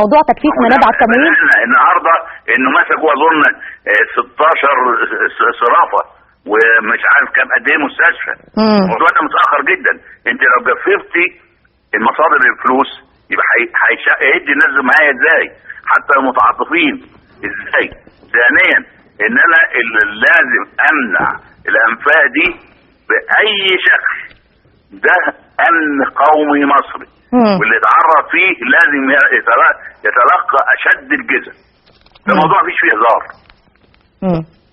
موضوع تكثيف منابع التموين. النهارده انه مسكوا اظن 16 صرافه ومش عارف كام قد ايه مستشفى. الموضوع ده متاخر جدا. انت لو جففتي المصادر الفلوس يبقى هيدي الناس معايا ازاي؟ حتى المتعاطفين ازاي؟ ثانيا ان انا لازم امنع الانفاق دي باي شكل. ده امن قومي مصري واللي اتعرض فيه لازم يتلقى اشد الجزاء. ده موضوع مفيش فيه هزار.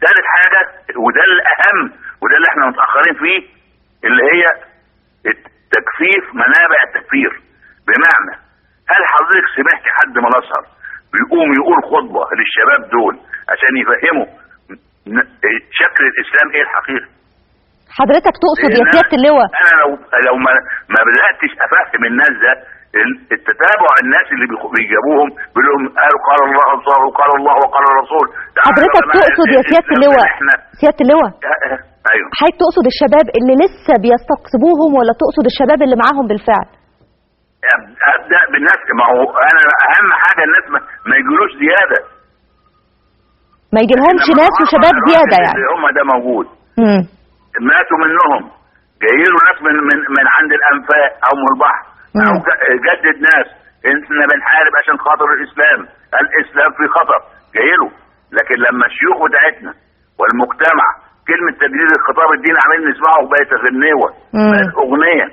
ثالث حاجه وده الاهم وده اللي احنا متاخرين فيه اللي هي تجفيف منابع التكفير. بمعنى هل حضرتك سمعت حد من الازهر بيقوم يقول خطبه للشباب دول عشان يفهموا شكل الاسلام ايه الحقيقي؟ حضرتك تقصد يا سياده اللواء انا لو ما بداتش افهم الناس ده التتابع الناس اللي بيجابوهم بيقول لهم قال الله وقال الله وقال الرسول. حضرتك تقصد يا سياده اللواء سياده اللواء ايوه حضرتك تقصد الشباب اللي لسه بيستقطبوهم ولا تقصد الشباب اللي معاهم بالفعل؟ ابدا بالناس. ما هو انا اهم حاجه الناس ما يجيلوش زياده. ما يجيلهمش ناس وشباب زياده يعني. هم ده موجود. ماتوا منهم جاي له ناس من عند الانفاق او من البحر او جدد ناس احنا بنحارب عشان خاطر الاسلام في خطر جاي له. لكن لما الشيوخ بتاعتنا والمجتمع كلمه تجديد الخطاب الديني عمالين نسمعه بقت غنيوه بقت اغنيه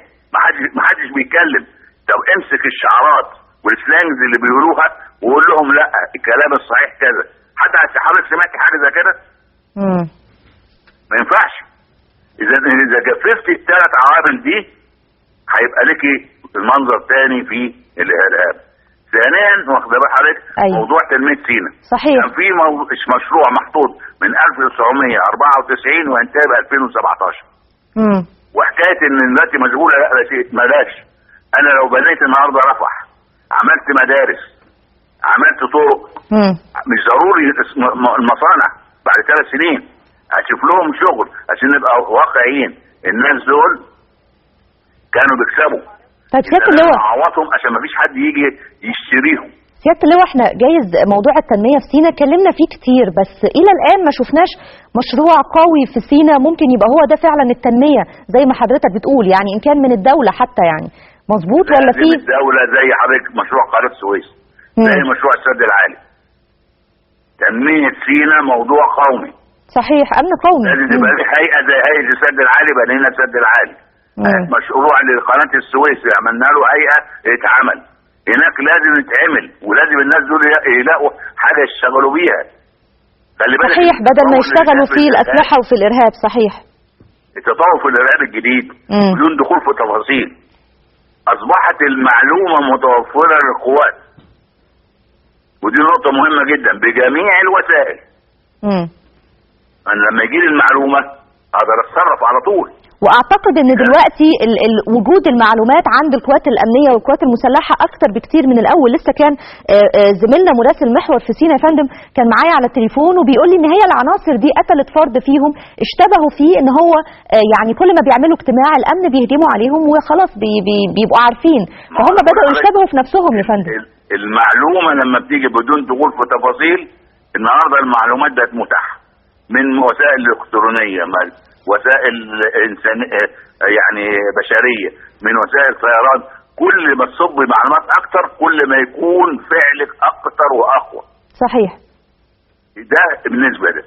ما حدش بيتكلم. طب امسك الشعارات والسلانجز اللي بيقولوها وقول لهم لا الكلام الصحيح كذا. حتى حضرتك سمعت حاجه زي كده؟ ما ينفعش. اذا جففتي الثلاث عوامل دي هيبقى لكي المنظر تاني في الارهاب. ثانيا واخد بال حضرتك موضوع تنميه سيناء. صحيح. كان في مشروع محطوط من 1994 وانتهى ب 2017. وحكايه ان دلوقتي مشغوله لا بلاش. انا لو بنيت النهارده رفح عملت مدارس عملت طرق مش ضروري المصانع بعد 3 سنين هتشوف لهم شغل عشان نبقى واقعيين. الناس دول كانوا بيكسبوا. طيب سياده اللواء عوضهم عشان ما فيش حد يجي يشتريهم. سياده اللواء احنا جايز موضوع التنميه في سيناء اتكلمنا فيه كتير بس الى الان ما شفناش مشروع قوي في سيناء ممكن يبقى هو ده فعلا التنميه زي ما حضرتك بتقول يعني ان كان من الدوله حتى يعني مظبوط ولا في الدوله زي حضرتك مشروع قناه السويس زي مشروع السد العالي. تنميه سيناء موضوع قومي. صحيح امن قومي. لازم تبقى في هيئه زي هيئه السد العالي بنينا السد العالي. مشروع لقناه السويس عملنا له هيئه اتعمل. هناك لازم يتعمل ولازم الناس دول يلاقوا حاجه يشتغلوا بيها. خلي بالك صحيح بدل ما يشتغلوا في الاسلحه وفي الارهاب. صحيح. التطور في الارهاب الجديد بدون دخول في تفاصيل اصبحت المعلومه متوفره للقوات ودي نقطه مهمه جدا بجميع الوسائل. انا لما يجي لي المعلومه اقدر اتصرف على طول. واعتقد ان دلوقتي وجود المعلومات عند القوات الامنيه والقوات المسلحه اكتر بكتير من الاول. لسه كان زميلنا مراسل محور في سيناء يا فندم كان معايا على التليفون وبيقول لي ان هي العناصر دي قتلت فرد فيهم اشتبهوا فيه ان هو يعني كل ما بيعملوا اجتماع الامن بيهجموا عليهم وخلاص بيبقوا عارفين فهم بداوا يشتبهوا في نفسهم يا فندم. المعلومه لما بتيجي بدون دخول في تفاصيل النهارده المعلومات بقت متاحه من وسائل الكترونيه وسائل انسانيه يعني بشريه من وسائل طيران. كل ما تصب معلومات اكتر كل ما يكون فعلك اكتر واقوى. صحيح. ده بالنسبه له.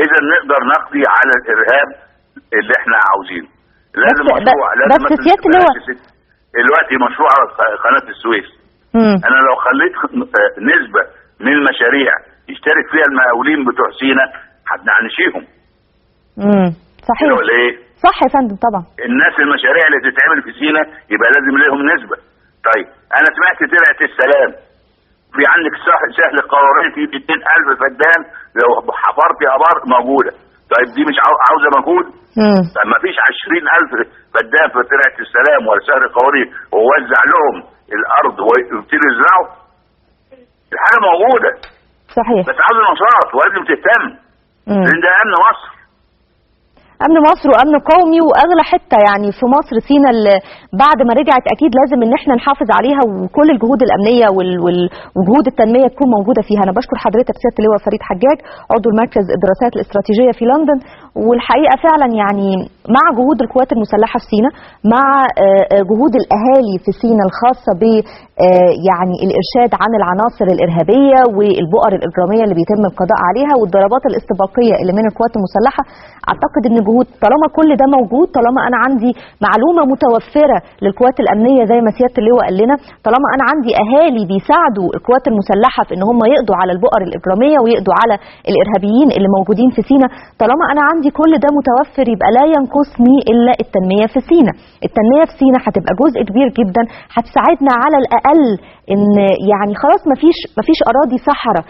اذا نقدر نقضي على الارهاب اللي احنا عاوزينه. لازم مشروع لازم بس سياده اللواء دلوقتي مشروع قناه السويس. انا لو خليت نسبه من المشاريع يشترك فيها المقاولين بتوع سيناء هنعيشهم. صحيح. ولا ايه؟ صح يا فندم طبعا. الناس المشاريع اللي تتعمل في سيناء يبقى لازم لهم نسبه. طيب انا سمعت ترعه السلام في عندك سهل القوارير في 200,000 فدان لو حفرت ابار موجوده. طيب دي مش عاوزه مجهود؟ طب ما فيش 20,000 فدان في ترعه السلام ولا سهل القوارير ووزع لهم الارض ويبتدوا يزرعوا؟ الحاجه موجوده. صحيح. بس عاوزه نشاط ولازم تهتم لان ده امن مصر. امن مصر وامن قومي واغلى حته يعني في مصر سينا، اللي بعد ما رجعت اكيد لازم ان احنا نحافظ عليها، وكل الجهود الامنيه وجهود التنميه تكون موجوده فيها. انا بشكر حضرتك سياده اللواء فريد حجاج عضو المركز الدراسات الاستراتيجيه في لندن. والحقيقه فعلا يعني مع جهود القوات المسلحه في سينا، مع جهود الاهالي في سينا الخاصه ب يعني الارشاد عن العناصر الارهابيه والبؤر الاجراميه اللي بيتم القضاء عليها والضربات الاستباقيه اللي من القوات المسلحه، اعتقد ان جهود طالما كل ده موجود، طالما انا عندي معلومه متوفره للقوات الامنيه زي ما سياده اللواء قال لنا، طالما انا عندي اهالي بيساعدوا القوات المسلحه في ان هم يقضوا على البؤر الاجراميه ويقضوا على الارهابيين اللي موجودين في سينا، طالما انا عندي كل ده متوفر، يبقى لا ينقصني الا التنميه في سينا. التنميه في سينا هتبقى جزء كبير جدا، هتساعدنا على الاقل ان يعني خلاص مفيش اراضي صحراء